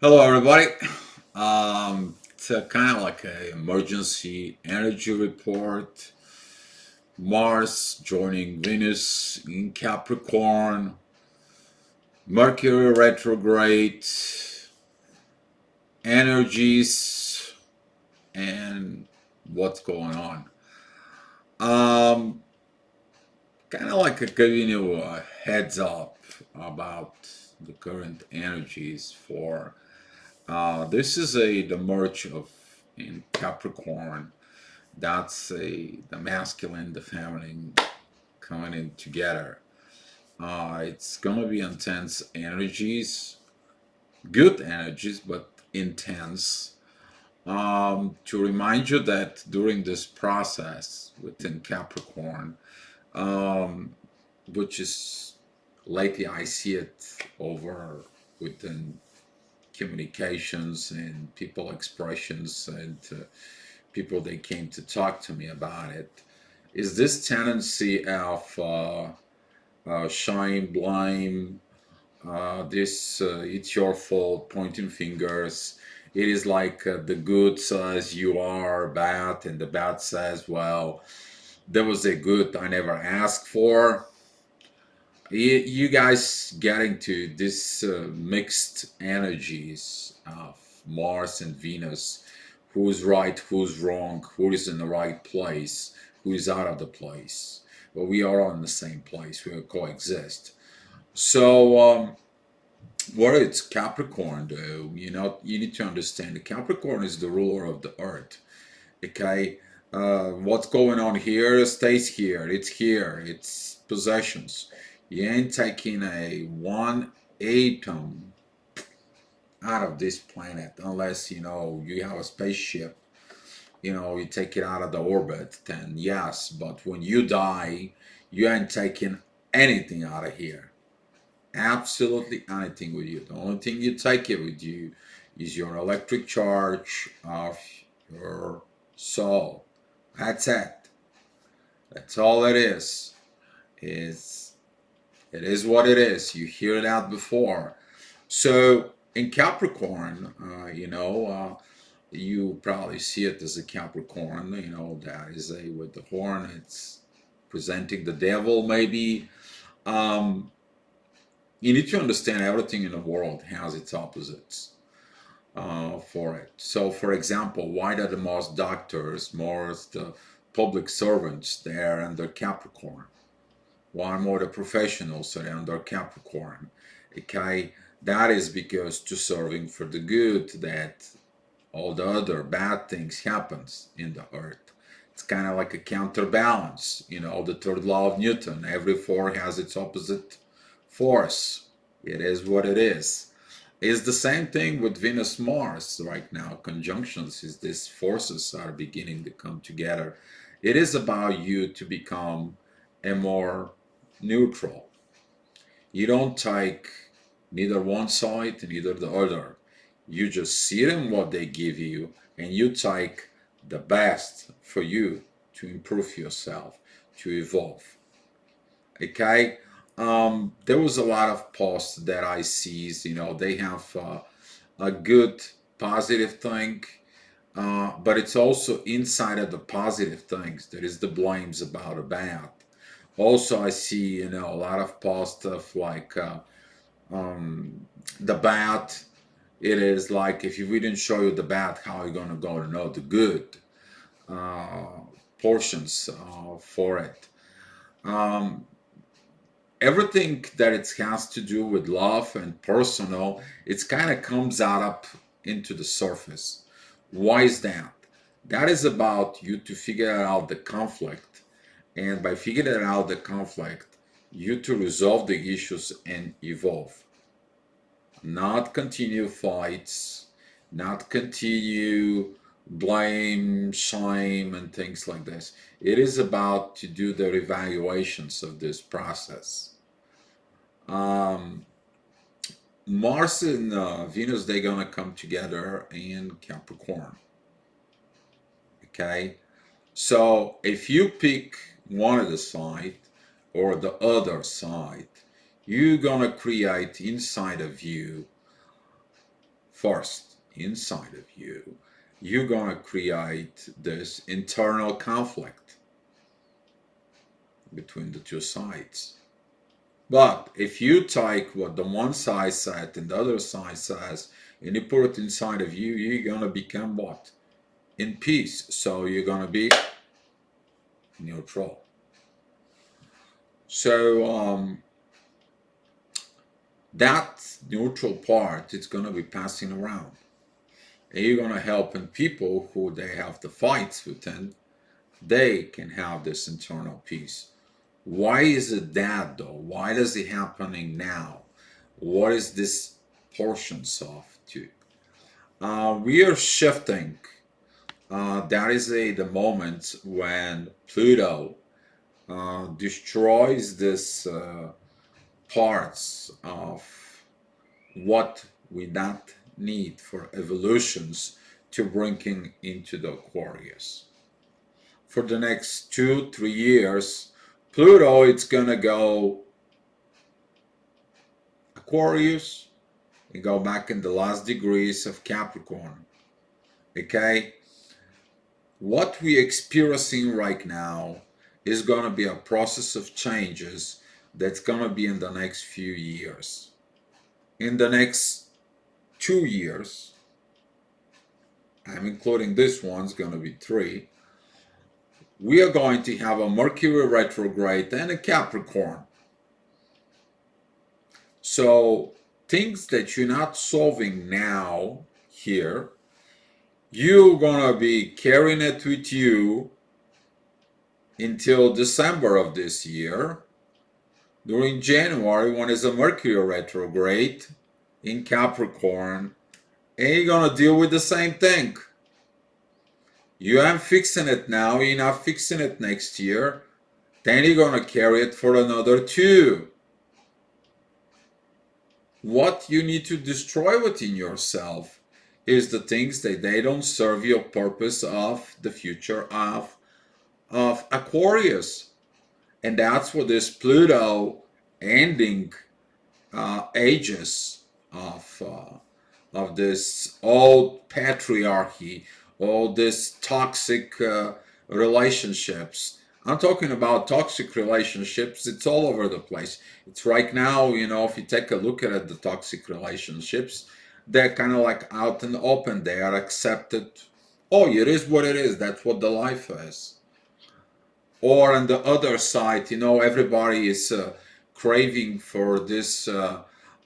Hello, everybody. It's kind of like an emergency energy report. Mars joining Venus in Capricorn, Mercury retrograde, energies, and what's going on. Um, Kind of like giving you a heads up about the current energies for. This is the merge of in Capricorn. That's the masculine, the feminine coming in together. It's gonna be intense energies, good energies, but intense. To remind you that during this process within Capricorn, um, which is lately I see it over within communications and people expressions and people they came to talk to me about it is this tendency of shame, blame, this it's your fault, pointing fingers. It is like the good says you are bad, and the bad says, well, there was a good I never asked for. You guys getting to this mixed energies of Mars and Venus, who's right, who's wrong, who is in the right place, who is out of the place. But we are on the same place. We coexist. So, what it's Capricorn, though, you need to understand the Capricorn is the ruler of the earth. Okay, what's going on here stays here. It's here. It's possessions. You ain't taking a one atom out of this planet unless you have a spaceship. You take it out of the orbit. Then yes, but when you die, you ain't taking anything out of here. Absolutely anything with you. The only thing you take it with you is your electric charge of your soul. That's it. That's all it is. Is it is what it is. You hear it out before. So in Capricorn, you probably see it as a Capricorn. That is a with the horn. It's presenting the devil, maybe. Um, you need to understand everything in the world has its opposites for it. So, for example, why do the most doctors, most the public servants, they're under Capricorn? Why more the professionals are under Capricorn? Okay, that is because to serving for the good that all the other bad things happens in the earth. It's kind of like a counterbalance, the third law of Newton. Every force has its opposite force. It is what it is. It's the same thing with Venus Mars right now. Conjunctions is these forces are beginning to come together. It is about you to become a more neutral. You don't take neither one side neither the other. You just see them what they give you and you take the best for you to improve yourself, to evolve. Okay? There was a lot of posts that I see, they have a good positive thing, but it's also inside of the positive things there is the blames about a bad. Also, I see, a lot of posts of like um, the bad. It is like if we didn't show you the bad, how are you going to go to know the good uh, portions for it? Um, Everything that it has to do with love and personal, it's kind of comes out up into the surface. Why is that? That is about you to figure out the conflict, and by figuring out the conflict, you to resolve the issues and evolve, not continue fights, not continue blame, shame, and things like this. It is about to do the evaluations of this process. Um, Mars and Venus, they're gonna come together in Capricorn. Okay, so if you pick one of the side or the other side, you're gonna create inside of you first inside of you, you're going to create this internal conflict between the two sides. But if you take what the one side said and the other side says, and you put it inside of you, you're going to become what? In peace. So you're going to be neutral. So that neutral part is going to be passing around. And you're going to help in people who they have the fights within, they can have this internal peace. Why is it that though? Why is it happening now? What is this portions of to? We are shifting. That is the moment when Pluto destroys this parts of what we not need for evolutions to bringing into the Aquarius. For the next 2-3 years, Pluto it's gonna go Aquarius and go back in the last degrees of Capricorn. Okay, what we're experiencing right now is gonna be a process of changes that's gonna be in the next few years. In the next 2 years, I'm including this one's gonna be 3. We are going to have a Mercury retrograde and a Capricorn. So things that you're not solving now here, you're gonna be carrying it with you until December of this year. During January, when it's a Mercury retrograde in Capricorn, and you're gonna deal with the same thing. You ain't fixing it now, you're not fixing it next year, then you're gonna carry it for another 2. What you need to destroy within yourself is the things that they don't serve your purpose of the future of Aquarius. And that's what this Pluto ending ages of this old patriarchy, all this toxic relationships. I'm talking about toxic relationships. It's all over the place. It's right now, if you take a look at it, the toxic relationships, they're kind of like out in the open. They are accepted. Oh, it is what it is. That's what the life is. Or on the other side, everybody is craving for this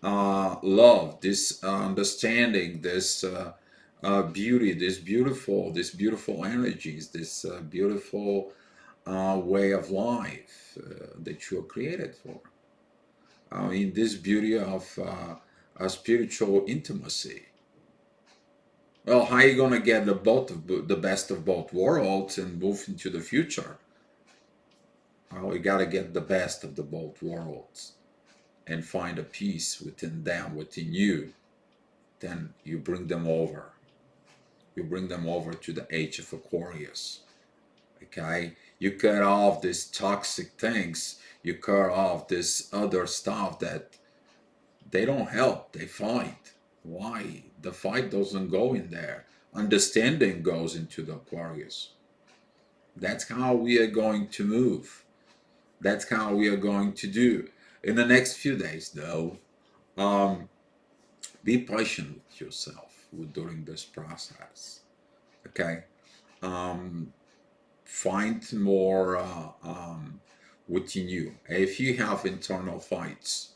love, this understanding, this beauty, this beautiful energies, this beautiful way of life that you are created for. I mean, this beauty of a spiritual intimacy. Well, how are you gonna get the best of both worlds and move into the future? Well, you gotta get the best of the both worlds and find a peace within them, within you. Then you bring them over. You bring them over to the age of Aquarius. Okay? You cut off these toxic things. You cut off this other stuff that they don't help. They fight. Why? The fight doesn't go in there. Understanding goes into the Aquarius. That's how we are going to move. That's how we are going to do. In the next few days, though, be patient with yourself during this process. Okay? Find more within you. If you have internal fights,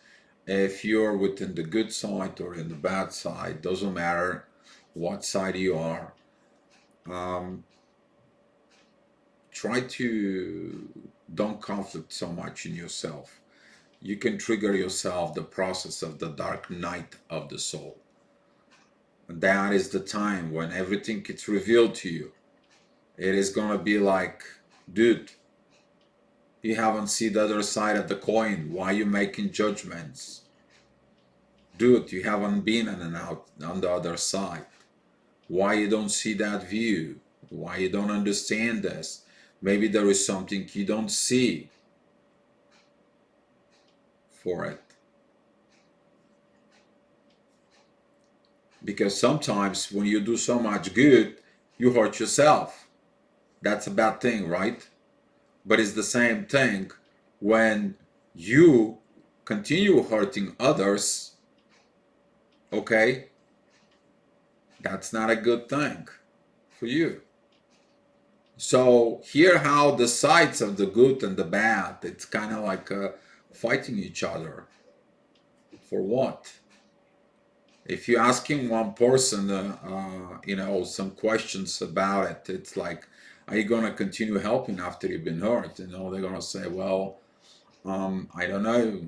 if you're within the good side or in the bad side, doesn't matter what side you are, try to don't conflict so much in yourself. You can trigger yourself the process of the dark night of the soul. And that is the time when everything gets revealed to you. It is gonna be like, dude, you haven't seen the other side of the coin. Why are you making judgments? Dude, you haven't been in and out on the other side. Why you don't see that view? Why you don't understand this? Maybe there is something you don't see for it. Because sometimes when you do so much good, you hurt yourself. That's a bad thing, right? But it's the same thing when you continue hurting others, okay? That's not a good thing for you. So here how the sides of the good and the bad, it's kind of like fighting each other. For what? If you're asking one person, some questions about it, it's like, are you going to continue helping after you've been hurt? They're going to say, well, I don't know.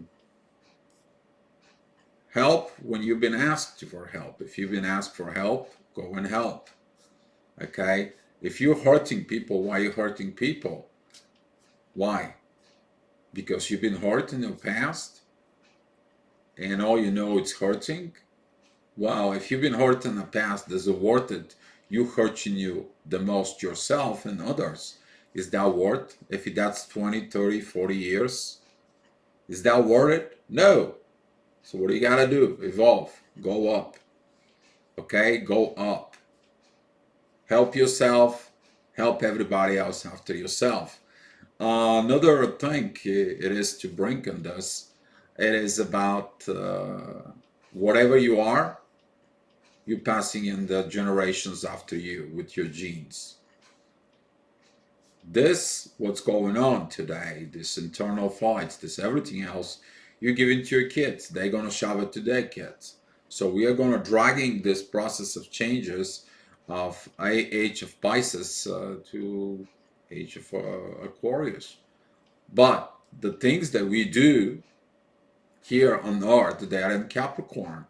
Help when you've been asked for help. If you've been asked for help, go and help. Okay? If you're hurting people, why are you hurting people? Why? Because you've been hurt in the past and all you know it's hurting? Well, if you've been hurt in the past, is it worth it? You hurting you the most yourself and others. Is that worth? If that's 20, 30, 40 years, is that worth it? No. So what do you gotta do? Evolve. Go up. Okay? Go up. Help yourself. Help everybody else after yourself. Another thing it is to bring on this, it is about whatever you are, you're passing in the generations after you with your genes. This, what's going on today, this internal fights, this everything else, you're giving to your kids. They're going to shove it to their kids. So we are going to dragging this process of changes of age of Pisces to age of Aquarius. But the things that we do here on Earth, they are in Capricorn.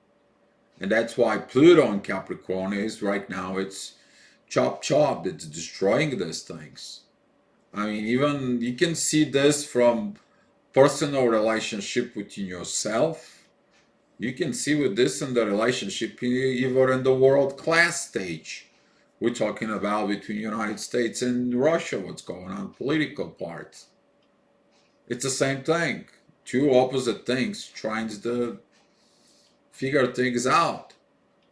And that's why Pluto in Capricorn is right now, it's chop chop, it's destroying these things. I mean, even you can see this from personal relationship within yourself. You can see with this in the relationship even in the world class stage. We're talking about between United States and Russia, what's going on, political parts. It's the same thing. Two opposite things trying to figure things out.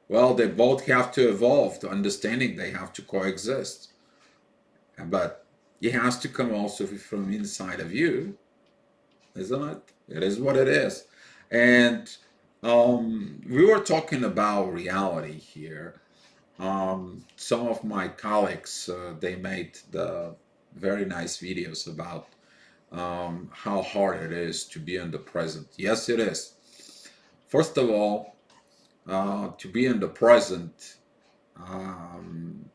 Well, they both have to evolve to understanding they have to coexist. But it has to come also from inside of you, isn't it? It is what it is. And we were talking about reality here. Some of my colleagues, they made the very nice videos about how hard it is to be in the present. Yes, it is. First of all, to be in the present, um,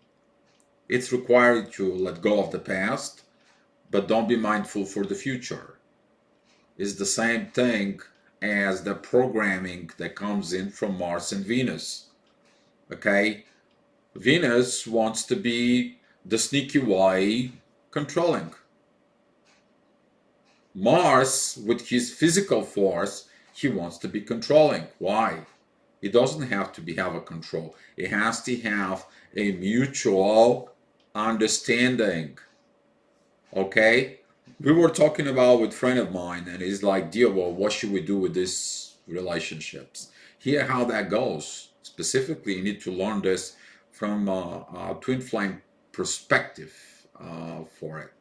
it's required to let go of the past, but don't be mindful for the future. It's the same thing as the programming that comes in from Mars and Venus. Okay? Venus wants to be the sneaky way controlling. Mars, with his physical force, he wants to be controlling. Why? It doesn't have to have a control. It has to have a mutual understanding. Okay? We were talking about with a friend of mine, and he's like, dear, well, what should we do with these relationships? Hear how that goes. Specifically, you need to learn this from a twin flame perspective for it.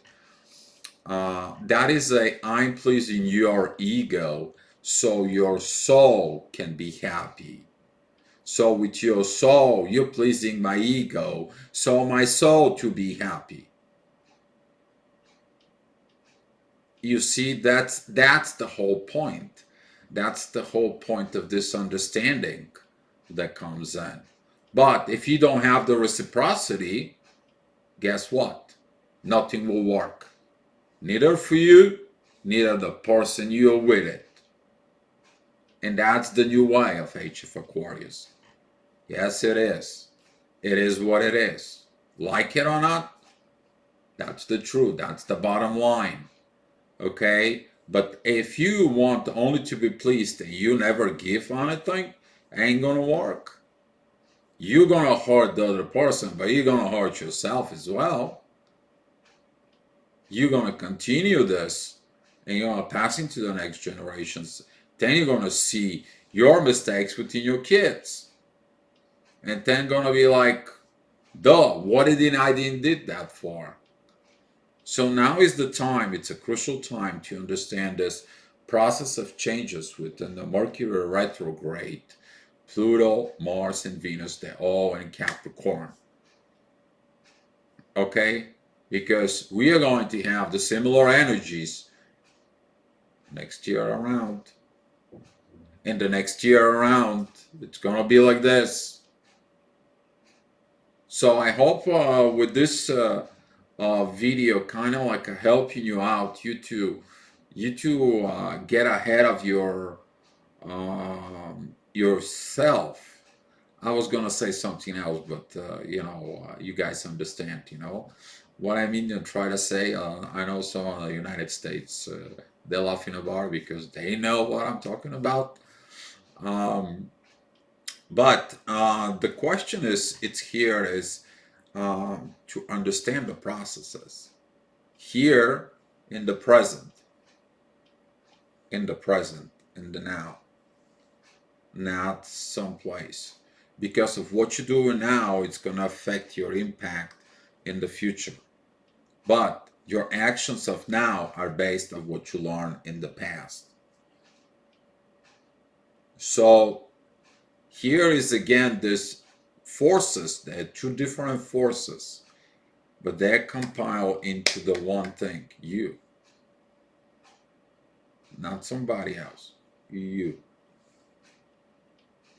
That is a I'm pleasing your ego so your soul can be happy. So with your soul, you're pleasing my ego, so my soul to be happy. You see, that's the whole point. That's the whole point of this understanding that comes in. But if you don't have the reciprocity, guess what? Nothing will work. Neither for you, neither the person you're with it. And that's the new way of Age of Aquarius. Yes, it is. It is what it is. Like it or not, that's the truth. That's the bottom line. Okay? But if you want only to be pleased and you never give anything, ain't gonna work. You're gonna hurt the other person, but you're gonna hurt yourself as well. You're gonna continue this and you're gonna pass into the next generations. Then you're gonna see your mistakes within your kids. And then gonna be like, duh, what did I didn't did that for? So now is the time, it's a crucial time to understand this process of changes within the Mercury retrograde, Pluto, Mars, and Venus, they're all in Capricorn. Okay? Because we are going to have the similar energies next year around. And the next year around, it's gonna be like this. So I hope with this video, kind of like helping you out, you to get ahead of your yourself. I was gonna say something else, but you guys understand, what I mean and try to say. I know some of the United States they're laughing about it because they know what I'm talking about. Um, but the question is, it's here is to understand the processes here in the present, in the now, not someplace. Because of what you do now, it's going to affect your impact in the future. But your actions of now are based on what you learned in the past. So here is again this forces, there are two different forces, but they compile into the one thing, you, not somebody else, you.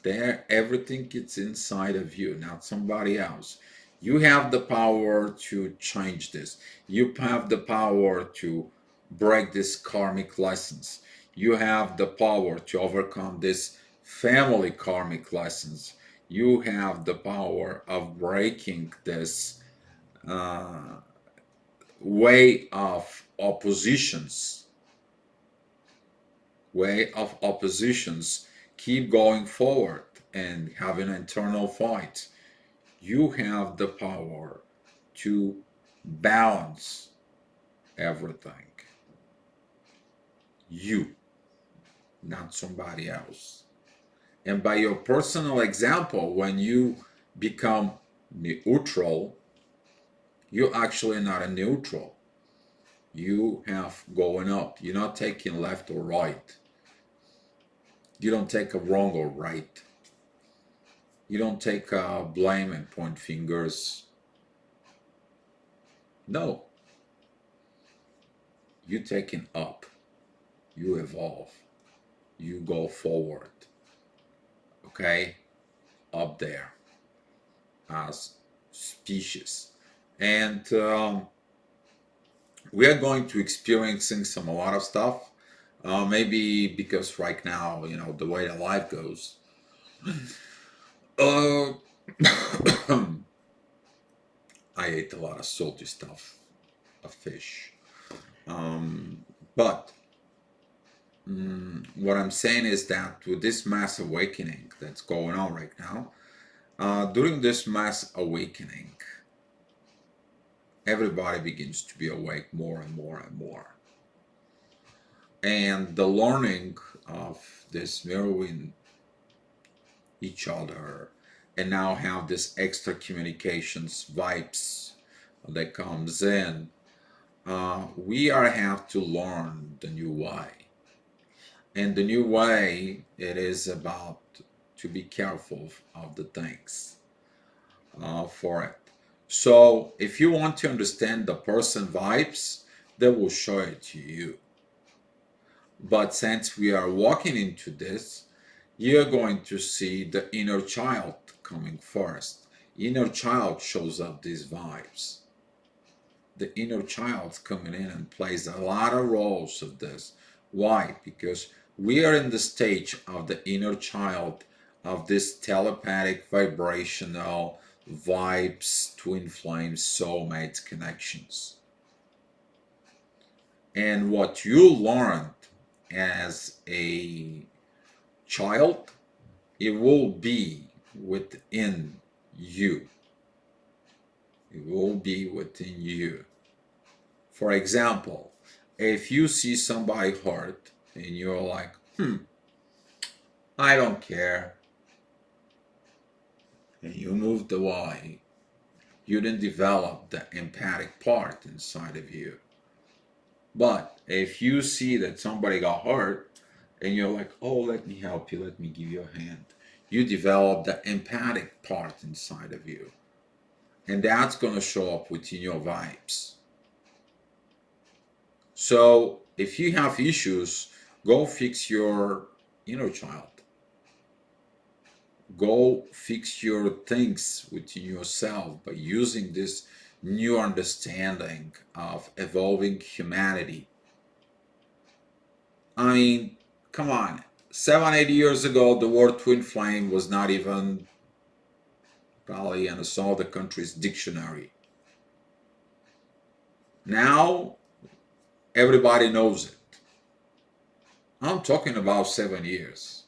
There, everything is inside of you, not somebody else. You have the power to change this. You have the power to break this karmic lessons. You have the power to overcome this family karmic lessons. You have the power of breaking this uh, way of oppositions, keep going forward and have an internal fight. You have the power to balance everything. You, not somebody else. And by your personal example, when you become neutral, you're actually not a neutral. You have going up. You're not taking left or right. You don't take a wrong or right. You don't take blame and point fingers. No, you taking up. You evolve. You go forward. Okay, up there as species, and we are going to experiencing a lot of stuff. Maybe because right now, the way the life goes. Uh, I ate a lot of salty stuff, of fish. But what I'm saying is that with this mass awakening that's going on right now, during this mass awakening, everybody begins to be awake more and more and more. And the learning of this mirroring each other and now have this extra communications vibes that comes in, we are have to learn the new way. And the new way, it is about to be careful of the things for it. So if you want to understand the person vibes, they will show it to you. But since we are walking into this, you're going to see the inner child coming first. Inner child shows up these vibes. The inner child's coming in and plays a lot of roles of this. Why? Because we are in the stage of the inner child of this telepathic, vibrational vibes, twin flames, soulmates connections. And what you learned as a child, it will be within you. It will be within you. For example, if you see somebody hurt and you're like, I don't care. and you moved away, you didn't develop the empathic part inside of you. But if you see that somebody got hurt and you're like, oh, let me help you, let me give you a hand, you develop the empathic part inside of you. And that's going to show up within your vibes. So if you have issues, go fix your inner child. Go fix your things within yourself by using this new understanding of evolving humanity. I mean, come on. 7, 8 years ago, the word twin flame was not even probably in some of the country's dictionary. Now, everybody knows it. I'm talking about 7 years.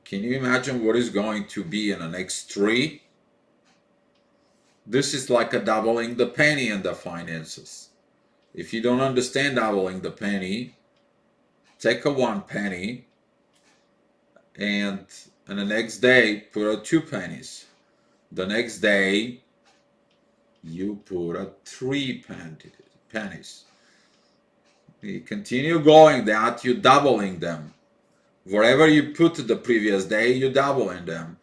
Can you imagine what is going to be in the next three? This is like a doubling the penny in the finances. If you don't understand doubling the penny, take a 1 penny and the next day put a 2 pennies. The next day you put a 3 pennies. You continue going that, you're doubling them. Wherever you put the previous day, you're doubling them.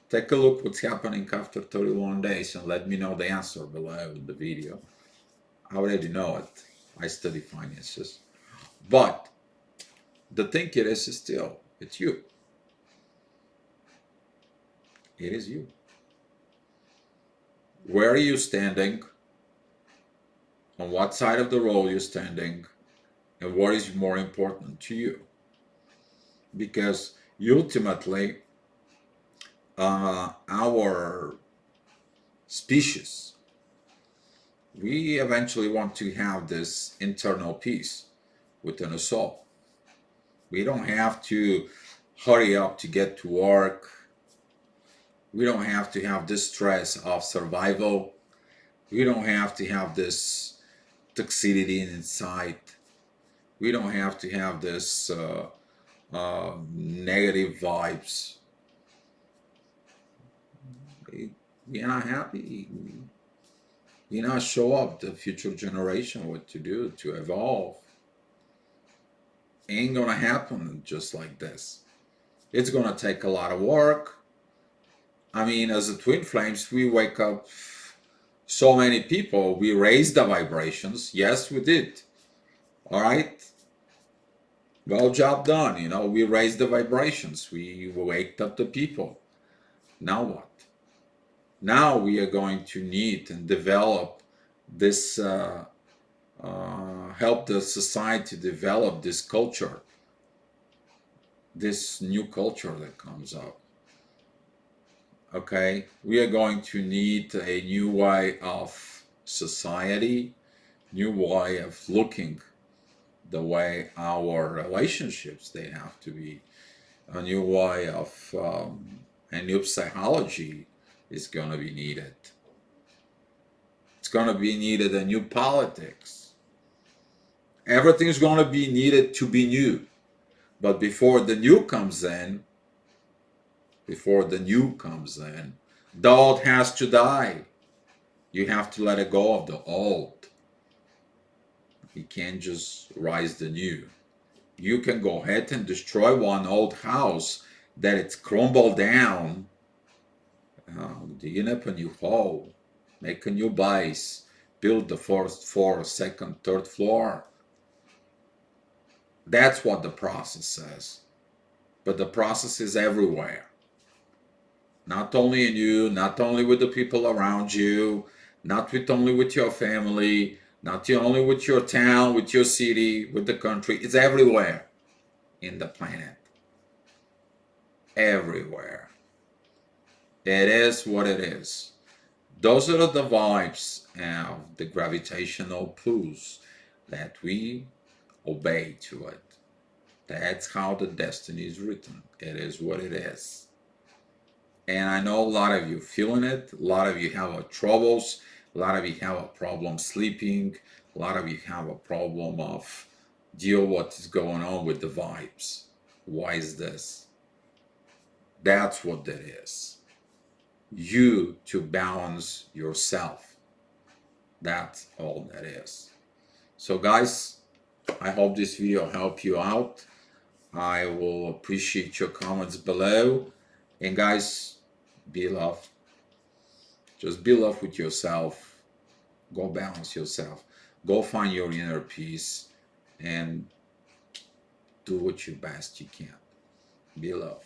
Take a look what's happening after 31 days and let me know the answer below in the video. I already know it. I study finances. But the thing it is still, it's you. It is you. Where are you standing? On what side of the road you're standing? And what is more important to you? Because ultimately, our species, we eventually want to have this internal peace within us all. We don't have to hurry up to get to work. We don't have to have this stress of survival. We don't have to have this toxicity inside. We don't have to have this negative vibes. We're not happy. You know, show up the future generation what to do to evolve. Ain't gonna happen just like this. It's gonna take a lot of work. I mean, as a twin flames, we wake up so many people. We raise the vibrations. Yes, we did. All right. Well, job done. You know, we raised the vibrations. We waked up the people. Now what? Now we are going to need and develop this, help the society develop this culture, this new culture that comes up. Okay, we are going to need a new way of society, new way of looking, the way our relationships they have to be, a new way of a new psychology is going to be needed. It's going to be needed a new politics. Everything's going to be needed to be new. But before the new comes in, the old has to die. You have to let it go of the old. You can't just rise the new. You can go ahead and destroy one old house that it's crumbled down, dig up a new hole, make a new base, build the first floor, second, third floor. That's what the process says. But the process is everywhere. Not only in you, not only with the people around you, not only with your family, not only with your town, with your city, with the country. It's everywhere in the planet. Everywhere. It is what it is. Those are the vibes of the gravitational pulls that we obey to it. That's how the destiny is written. It is what it is. And I know a lot of you feeling it. A lot of you have troubles. A lot of you have a problem sleeping. A lot of you have a problem of deal what is going on with the vibes. Why is this? That's what that is. You to balance yourself. That's all that is. So guys, I hope this video helped you out. I will appreciate your comments below. And guys, be love. Just be love with yourself. Go balance yourself. Go find your inner peace and do what you best you can. Be love.